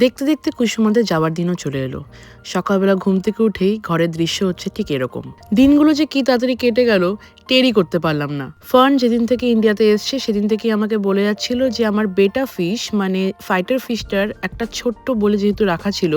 দেখতে দেখতে কুসুমাদের যাওয়ার দিনও চলে এলো। সকালবেলা ঘুম থেকে উঠেই ঘরের দৃশ্য হচ্ছে ঠিক এরকম। দিনগুলো যে কি তাড়াতাড়ি কেটে গেল টেরই করতে পারলাম না। ফার্ন যেদিন থেকে ইন্ডিয়াতে এসছে সেদিন থেকে আমাকে বলে যাচ্ছিল যে আমার বেটা ফিশ মানে ফাইটার ফিশটার একটা ছোট্ট বলে যেহেতু রাখা ছিল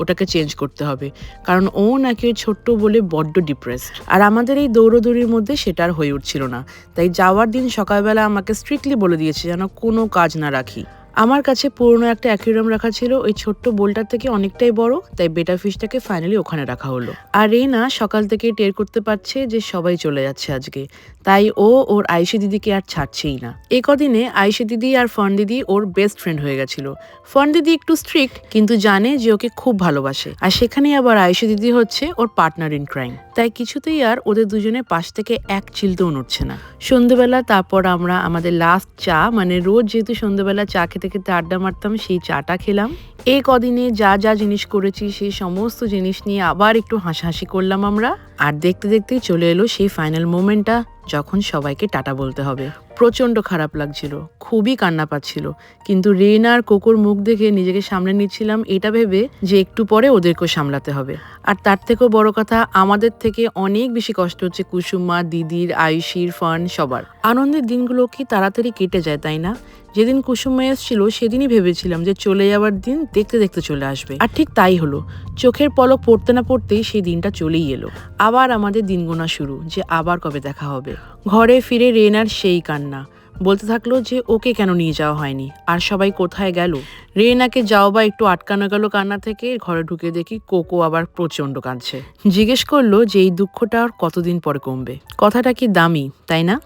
ওটাকে চেঞ্জ করতে হবে, কারণ ও নাকি ওই ছোট্ট বলে বড্ড ডিপ্রেসড। আর আমাদের এই দৌড়দৌড়ির মধ্যে সেটা আর হয়ে উঠছিল না, তাই যাওয়ার দিন সকালবেলা আমাকে স্ট্রিক্টলি বলে দিয়েছে যেন কোনো কাজ না রাখি। আমার কাছে পুরনো একটা অ্যাকুয়ারিয়াম রাখা ছিল ওই ছোট্ট বোলটার থেকে অনেকটাই বড়, তাই বেটা ফিশটাকে ফাইনালি ওখানে রাখা হলো। আর রেনা সকাল থেকে টের করতে পারছে যে সবাই চলে যাচ্ছে আজকে, তাই ও ওর আয়ুষী দিদিকে আর ছাড়ছেই না। এই কদিনে আয়ুষী দিদি আর ফন দিদি ওর বেস্ট ফ্রেন্ড হয়ে গেছিল। ফন দিদি একটু স্ট্রিক্ট কিন্তু জানে যে ওকে খুব ভালোবাসে, আর সেখানেই আবার আয়ুষী দিদি হচ্ছে ওর পার্টনার ইন ক্রাইম, তাই কিছুতেই আর ওদের দুজনের পাশ থেকে এক চিলতেও নড়ছে না। সন্ধ্যেবেলা তারপর আমরা আমাদের লাস্ট চা মানে রোজ যেহেতু সন্ধ্যেবেলা চা খেতে খেতে আড্ডা মারতাম সেই চাটা খেলাম। এই কদিনে যা যা জিনিস করেছি সেই সমস্ত জিনিস নিয়ে আবার একটু হাসাহাসি করলাম আমরা। আর দেখতে দেখতেই চলে এলো সেই ফাইনাল মোমেন্টটা যখন সবাইকে টাটা বলতে হবে। প্রচন্ড খারাপ লাগছিল, খুবই কান্না পাচ্ছিল, কিন্তু রেনা আর কোকোর মুখ দেখে নিজেকে সামলে নিচ্ছিলাম এটা ভেবে যে একটু পরে ওদেরকেও সামলাতে হবে। আর তার থেকেও বড় কথা আমাদের থেকে অনেক বেশি কষ্ট হচ্ছে কুসুমা, দিদির, আয়ুষীর, ফান সবার। আনন্দের দিনগুলো কি তাড়াতাড়ি কেটে যায় তাই না? যেদিন কুসুমা এসেছিল সেদিনই ভেবেছিলাম যে চলে যাওয়ার দিন দেখতে দেখতে চলে আসবে, আর ঠিক তাই হলো। চোখের পলক পড়তে না পড়তেই সেই দিনটা চলেই এলো। আবার আমাদের দিন গোনা শুরু যে আবার কবে দেখা হবে। ঘরে ফিরে রেনার সেই কান্না, বলতে থাকলো যে ওকে কেন নিয়ে যাওয়া হয়নি আর সবাই কোথায় গেল। রেনাকে যাও বা একটু আটকানো গেল কান্না থেকে। ঘরে ঢুকে দেখি কোকো আবার প্রচন্ড কাঁদছে। জিজ্ঞেস করলো যে এই দুঃখটা আর কতদিন পরে কমবে। কথাটা কি দামি তাই না?